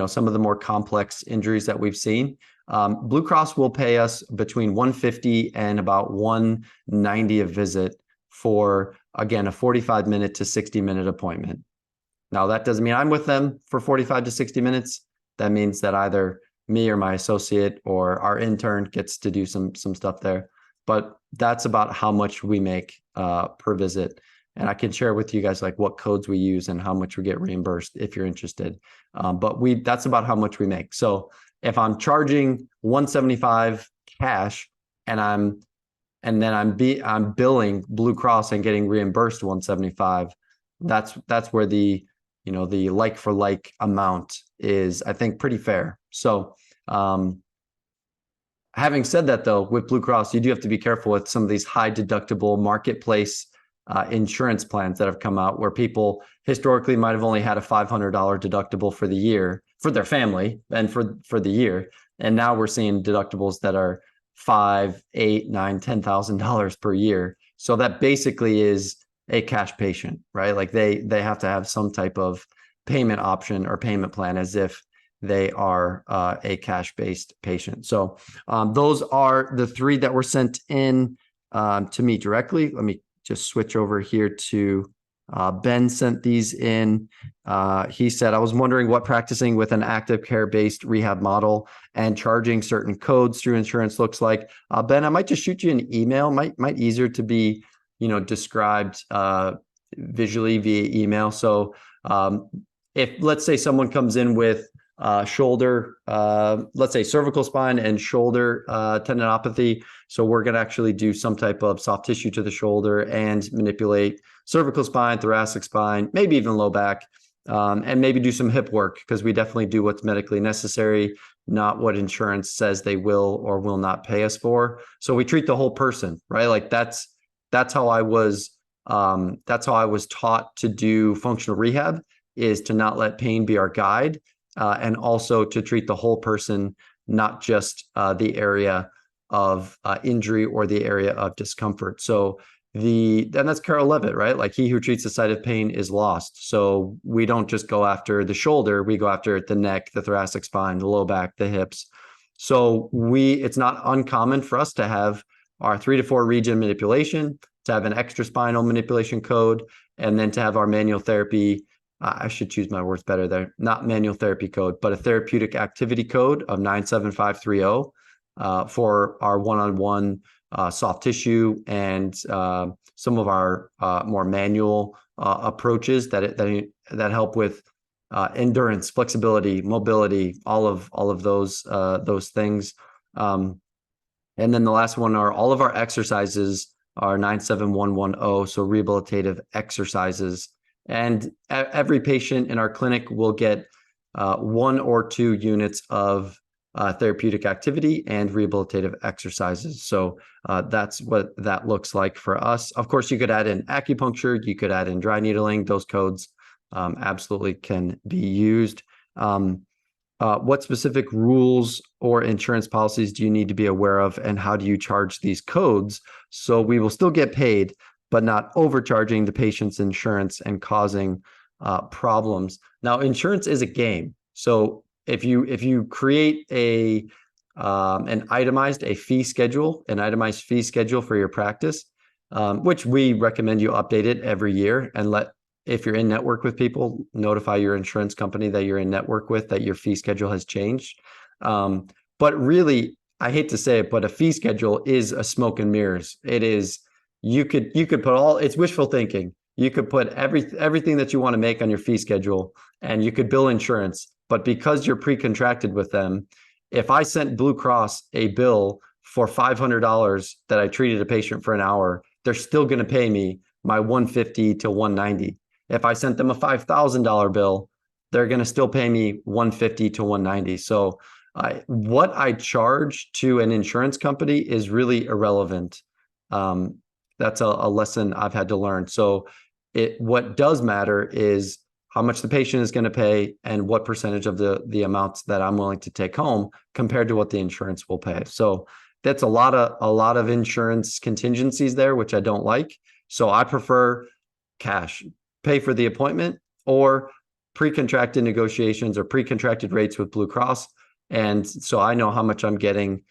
some of the more complex injuries that we've seen, Blue Cross will pay us between $150 and about $190 a visit for, again, a 45-minute to 60-minute appointment. Now, that doesn't mean I'm with them for 45 to 60 minutes. That means that either me or my associate or our intern gets to do some stuff there. But that's about how much we make per visit. And I can share with you guys like what codes we use and how much we get reimbursed if you're interested. But that's about how much we make. So if I'm charging $175 cash and I'm billing Blue Cross and getting reimbursed $175, that's where the like for like amount is, I think, pretty fair. So having said that, though, with Blue Cross, you do have to be careful with some of these high deductible marketplace insurance plans that have come out where people historically might have only had a $500 deductible for the year for their family and for the year. And now we're seeing deductibles that are $5,000, $8,000, $9,000, $10,000 per year. So that basically is a cash patient, right? Like they have to have some type of payment option or payment plan as if they are a cash-based patient. So those are the 3 that were sent in to me directly. Let me just switch over here to Ben sent these in. He said, I was wondering what practicing with an active care-based rehab model and charging certain codes through insurance looks like. Ben, I might just shoot you an email. Might easier to be, described visually via email. So if let's say someone comes in with shoulder, let's say cervical spine and shoulder tendinopathy. So we're going to actually do some type of soft tissue to the shoulder and manipulate cervical spine, thoracic spine, maybe even low back, and maybe do some hip work because we definitely do what's medically necessary, not what insurance says they will or will not pay us for. So we treat the whole person, right? Like that's how I was taught to do functional rehab, is to not let pain be our guide. And also to treat the whole person, not just the area of injury or the area of discomfort. So and that's Carol Levitt, right? Like he who treats the site of pain is lost. So we don't just go after the shoulder, we go after the neck, the thoracic spine, the low back, the hips. So it's not uncommon for us to have our 3 to 4 region manipulation, to have an extra spinal manipulation code, and then to have our manual therapy. I should choose my words better there. Not manual therapy code, but a therapeutic activity code of 97530 for our one-on-one soft tissue and some of our more manual approaches that help with endurance, flexibility, mobility, all of those things. And then the last one are all of our exercises are 97110, so rehabilitative exercises. And every patient in our clinic will get 1 or 2 units of therapeutic activity and rehabilitative exercises. So that's what that looks like for us. Of course, you could add in acupuncture, you could add in dry needling. Those codes absolutely can be used. What specific rules or insurance policies do you need to be aware of, and how do you charge these codes so we will still get paid, but not overcharging the patient's insurance and causing problems? Now, insurance is a game. So if you create an itemized fee schedule for your practice, which we recommend you update it every year, and if you're in network with people, notify your insurance company that you're in network with, that your fee schedule has changed. But really, I hate to say it, but a fee schedule is a smoke and mirrors. It is, you could put it's wishful thinking. You could put everything that you want to make on your fee schedule, and you could bill insurance. But because you're pre-contracted with them, if I sent Blue Cross a bill for $500 that I treated a patient for an hour, they're still going to pay me my $150 to $190. If I sent them a $5,000 bill, they're going to still pay me $150 to $190. So what I charge to an insurance company is really irrelevant. That's a lesson I've had to learn. So what does matter is how much the patient is going to pay and what percentage of the amounts that I'm willing to take home compared to what the insurance will pay. So that's a lot of insurance contingencies there, which I don't like. So I prefer cash, pay for the appointment, or pre-contracted negotiations or pre-contracted rates with Blue Cross. And so I know how much I'm getting,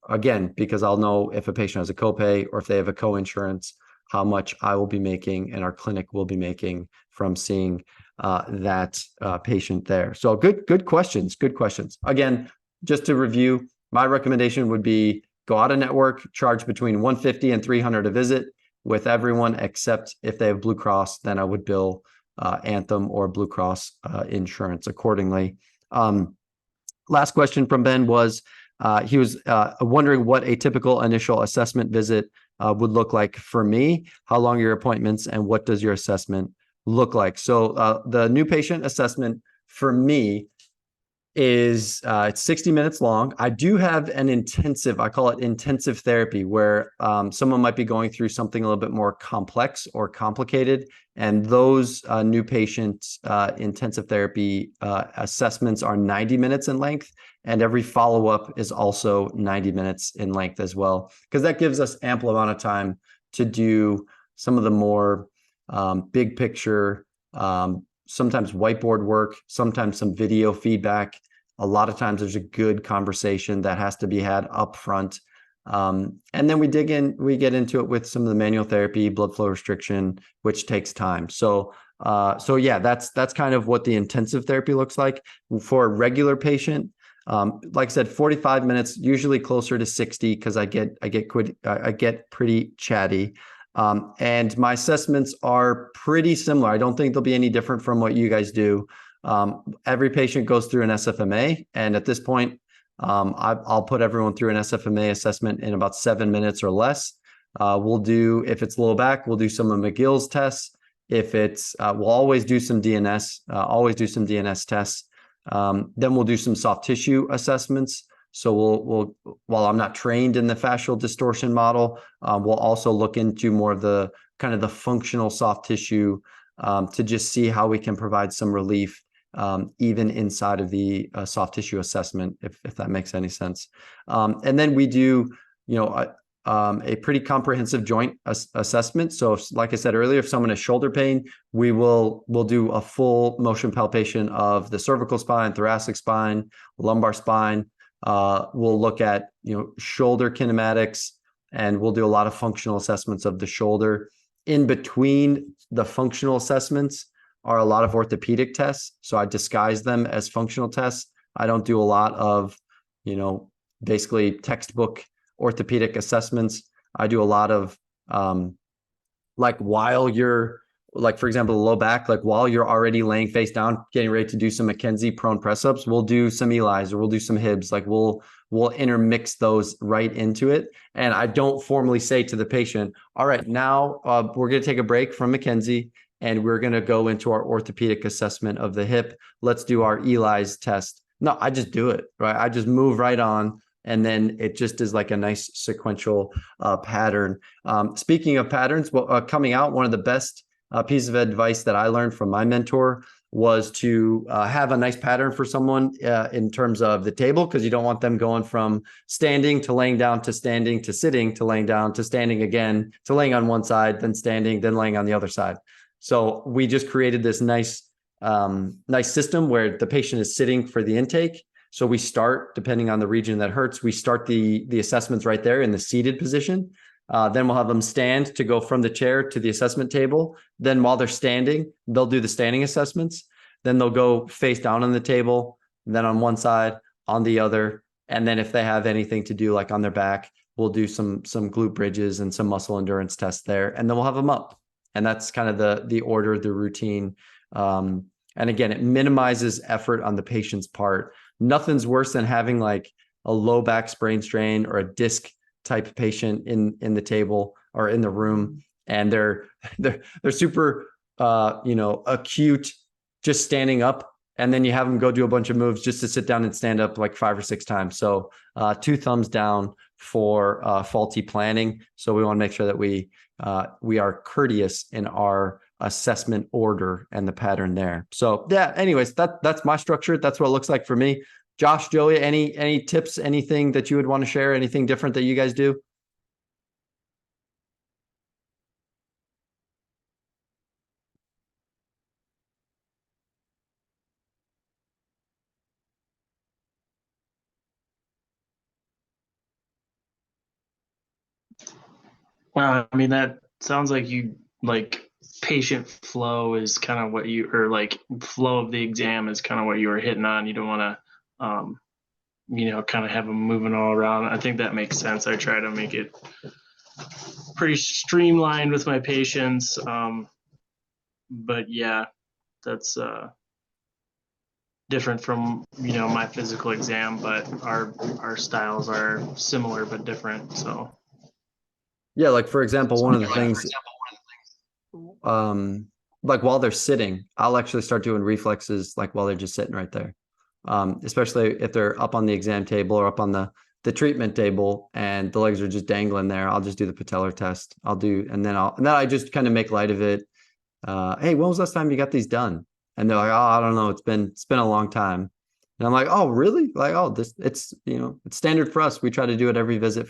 again, because I'll know if a patient has a copay or if they have a co-insurance, how much I will be making and our clinic will be making from seeing that patient there. So good questions. Again, just to review, my recommendation would be go out of network, charge between $150 and $300 a visit with everyone, except if they have Blue Cross, then I would bill Anthem or Blue Cross insurance accordingly. Last question from Ben was, he was wondering what a typical initial assessment visit would look like for me. How long are your appointments, and what does your assessment look like? So the new patient assessment for me is it's 60 minutes long. I do have an intensive, I call it intensive therapy, where someone might be going through something a little bit more complex or complicated. And those new patient intensive therapy assessments are 90 minutes in length. And every follow-up is also 90 minutes in length as well, because that gives us ample amount of time to do some of the more big picture, sometimes whiteboard work, sometimes some video feedback. A lot of times there's a good conversation that has to be had up front. And then we get into it with some of the manual therapy, blood flow restriction, which takes time. So yeah, that's kind of what the intensive therapy looks like. For a regular patient, like I said, 45 minutes, usually closer to 60, because I get pretty chatty. And my assessments are pretty similar. I don't think they'll be any different from what you guys do. Every patient goes through an SFMA, and at this point, I'll put everyone through an SFMA assessment in about 7 minutes or less. If it's low back, we'll do some of McGill's tests. If it's, we'll always do some DNS tests. Then we'll do some soft tissue assessments. So we'll while I'm not trained in the fascial distortion model, we'll also look into more of the kind of the functional soft tissue to just see how we can provide some relief even inside of the soft tissue assessment, if that makes any sense. And then we do, a pretty comprehensive joint assessment. So like I said earlier, if someone has shoulder pain, we'll do a full motion palpation of the cervical spine, thoracic spine, lumbar spine. We'll look at, shoulder kinematics, and we'll do a lot of functional assessments of the shoulder. In between the functional assessments are a lot of orthopedic tests. So I disguise them as functional tests. I don't do a lot of, basically textbook orthopedic assessments. I do a lot of, like while you're like for example, the low back, like while you're already laying face down, getting ready to do some McKenzie prone press ups, we'll do some Eli's or we'll do some Hibs. Like we'll intermix those right into it. And I don't formally say to the patient, all right, now we're going to take a break from McKenzie and we're going to go into our orthopedic assessment of the hip. Let's do our Eli's test. No, I just do it, right? I just move right on. And then it just is like a nice sequential pattern. Speaking of patterns, well, coming out, one of the best piece of advice that I learned from my mentor was to have a nice pattern for someone in terms of the table, because you don't want them going from standing to laying down to standing to sitting to laying down to standing again to laying on one side, then standing, then laying on the other side. So we just created this nice system where the patient is sitting for the intake. So we start, depending on the region that hurts, we start the assessments right there in the seated position. Then we'll have them stand to go from the chair to the assessment table. Then while they're standing, they'll do the standing assessments. Then they'll go face down on the table, then on one side, on the other. And then if they have anything to do like on their back, we'll do some glute bridges and some muscle endurance tests there. And then we'll have them up. And that's kind of the order, the routine. And again, it minimizes effort on the patient's part. Nothing's worse than having like a low back sprain strain or a disc type patient in the table or in the room, and they're super acute just standing up, and then you have them go do a bunch of moves just to sit down and stand up like 5 or 6 times. So 2 thumbs down for faulty planning. So we want to make sure that we are courteous in our assessment order and the pattern there. So yeah, anyways, that's my structure. That's what it looks like for me. Josh, Joey, any tips, anything that you would want to share, anything different that you guys do? Well, I mean, that sounds like you like patient flow is kind of what you, or like flow of the exam is kind of what you were hitting on. You don't want to, kind of have them moving all around. I think that makes sense. I try to make it pretty streamlined with my patients. But yeah, that's different from, my physical exam, but our styles are similar but different. So Yeah, like for example, one of the things, like while they're sitting, I'll actually start doing reflexes like while they're just sitting right there. Especially if they're up on the exam table or up on the treatment table and the legs are just dangling there, I'll just do the patellar test. And then I just kind of make light of it. Hey, when was the last time you got these done? And they're like, oh, I don't know. It's been a long time. And I'm like, oh, really? Like, oh, it's standard for us. We try to do it every visit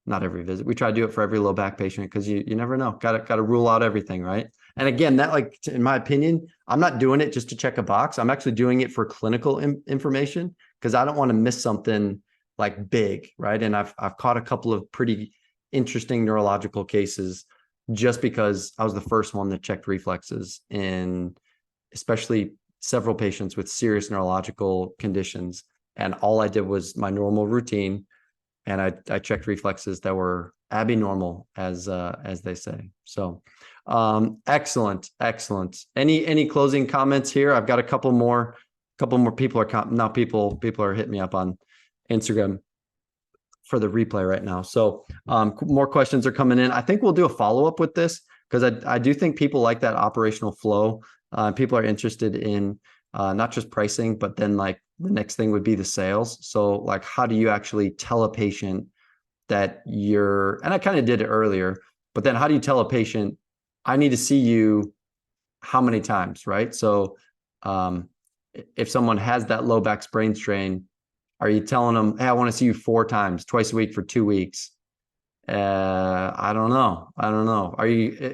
not every visit. We try to do it for every low back patient because you never know. Got to rule out everything, right? And again, that, like, in my opinion, I'm not doing it just to check a box. I'm actually doing it for clinical information because I don't want to miss something like big, right? And I've caught a couple of pretty interesting neurological cases just because I was the first one that checked reflexes in especially several patients with serious neurological conditions. And all I did was my normal routine. And I checked reflexes that were abnormal, as they say. So excellent. Any closing comments here? I've got a couple more people are hitting me up on Instagram for the replay right now. So more questions are coming in. I think we'll do a follow-up with this because I do think people like that operational flow. People are interested in not just pricing, but then like the next thing would be the sales. So like, how do you actually tell a patient that and I kind of did it earlier, but then how do you tell a patient, I need to see you how many times, right? So if someone has that low back sprain strain, are you telling them, hey, I want to see you 4 times, twice a week for 2 weeks? I don't know.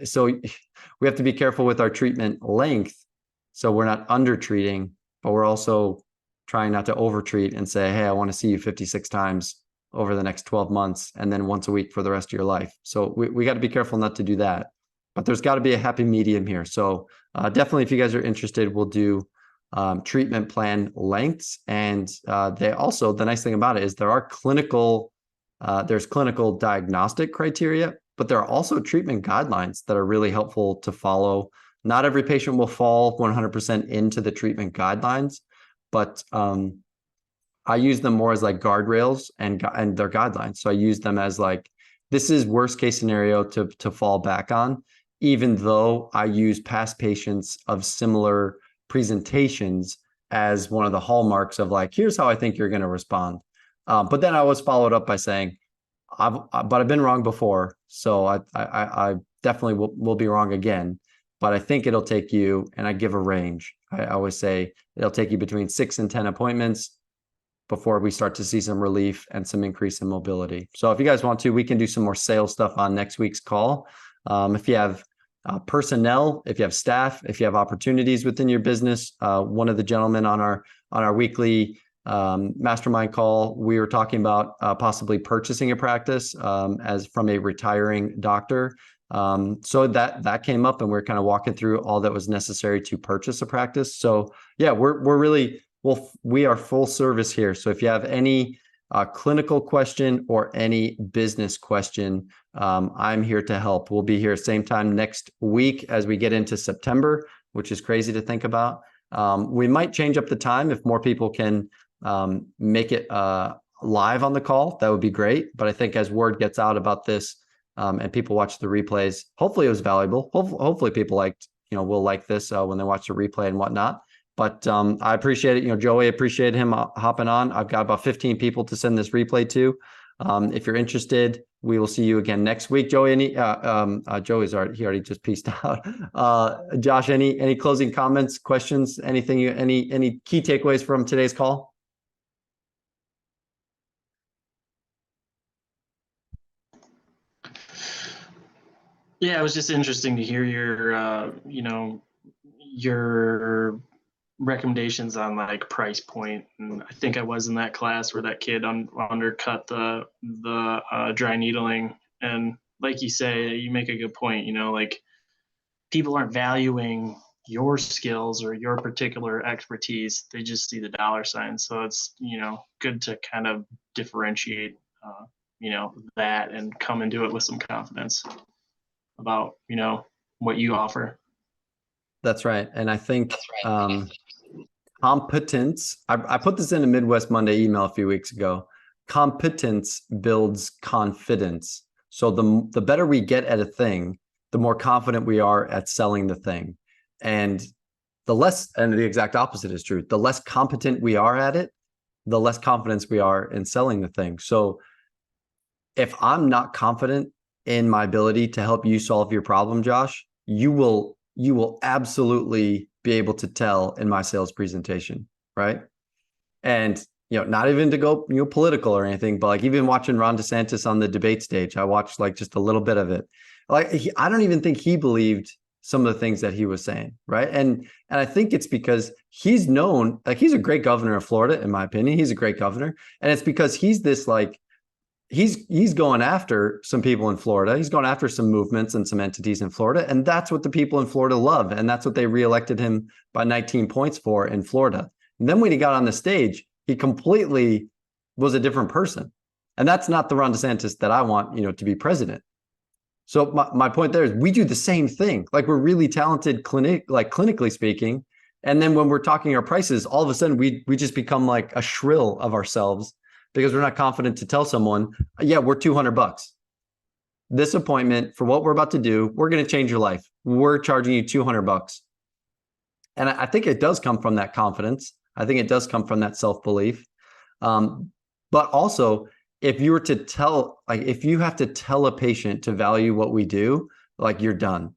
So we have to be careful with our treatment length. So we're not under treating, but we're also trying not to over treat and say, hey, I want to see you 56 times over the next 12 months and then once a week for the rest of your life. So we got to be careful not to do that, but there's got to be a happy medium here. So definitely, if you guys are interested, we'll do treatment plan lengths. And the nice thing about it is there's clinical diagnostic criteria, but there are also treatment guidelines that are really helpful to follow Not every patient will fall 100% into the treatment guidelines, but I use them more as like guardrails and their guidelines. So I use them as like, this is worst case scenario to fall back on, even though I use past patients of similar presentations as one of the hallmarks of like, here's how I think you're going to respond. But then I was followed up by saying, but I've been wrong before, so I definitely will be wrong again. But I think it'll take you, and I give a range. I always say it'll take you between 6 and 10 appointments before we start to see some relief and some increase in mobility. So if you guys want to, we can do some more sales stuff on next week's call. If you have personnel, if you have staff, if you have opportunities within your business, one of the gentlemen on our weekly mastermind call, we were talking about possibly purchasing a practice as from a retiring doctor. So that came up, and we're kind of walking through all that was necessary to purchase a practice. So yeah, we're really, well, we are full service here. So if you have any clinical question or any business question, I'm here to help. We'll be here same time next week as we get into September, which is crazy to think about. We might change up the time if more people can make it live on the call. That would be great. But I think as word gets out about this and people watch the replays, hopefully it was valuable. Hopefully people will like this when they watch the replay and whatnot. But I appreciate it. Joey, appreciate him hopping on. I've got about 15 people to send this replay to. If you're interested, we will see you again next week. Joey, Joey's already just peaced out. Josh, any closing comments, questions, anything, any key takeaways from today's call? Yeah, it was just interesting to hear your recommendations on like price point. And I think I was in that class where that kid undercut the dry needling. And like you say, you make a good point, like people aren't valuing your skills or your particular expertise. They just see the dollar sign. So it's, good to kind of differentiate, that and come and do it with some confidence about, what you offer. That's right. And I think competence, I put this in a Midwest Monday email a few weeks ago. Competence builds confidence. So the better we get at a thing, the more confident we are at selling the thing. And the exact opposite is true. The less competent we are at it, the less confidence we are in selling the thing. So if I'm not confident in my ability to help you solve your problem, Josh, you will absolutely be able to tell in my sales presentation, right? And not even to go political or anything, but like even watching Ron DeSantis on the debate stage, I watched like just a little bit of it. Like I don't even think he believed some of the things that he was saying, right? And I think it's because he's known, like he's a great governor of Florida, in my opinion. He's a great governor, and it's because he's this like he's going after some people in Florida. He's going after some movements and some entities in Florida. And that's what the people in Florida love. And that's what they reelected him by 19 points for in Florida. And then when he got on the stage, he completely was a different person. And that's not the Ron DeSantis that I want, to be president. So my point there is we do the same thing. Like we're really talented clinically speaking. And then when we're talking our prices, all of a sudden we just become like a shrill of ourselves, because we're not confident to tell someone, yeah, we're $200. This appointment for what we're about to do, we're going to change your life. We're charging you $200. And I think it does come from that confidence. I think it does come from that self-belief. But also, if you have to tell a patient to value what we do, like you're done.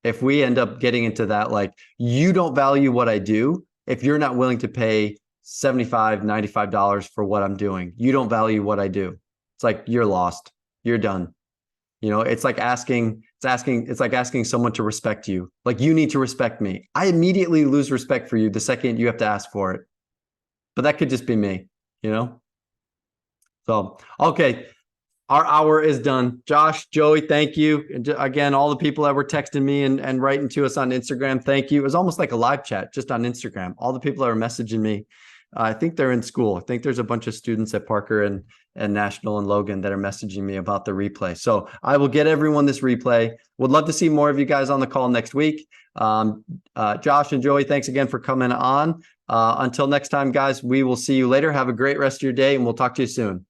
If we end up getting into that, like you don't value what I do, if you're not willing to pay $75, $95 for what I'm doing, you don't value what I do. It's like, you're lost. You're done. It's like asking someone to respect you. Like you need to respect me. I immediately lose respect for you the second you have to ask for it. But that could just be me, So, okay. Our hour is done. Josh, Joey, thank you. And again, all the people that were texting me and writing to us on Instagram, thank you. It was almost like a live chat just on Instagram. All the people that were messaging me. I think they're in school. I think there's a bunch of students at Parker and National and Logan that are messaging me about the replay. So I will get everyone this replay. Would love to see more of you guys on the call next week. Josh and Joey, thanks again for coming on. Until next time, guys, we will see you later. Have a great rest of your day, and we'll talk to you soon.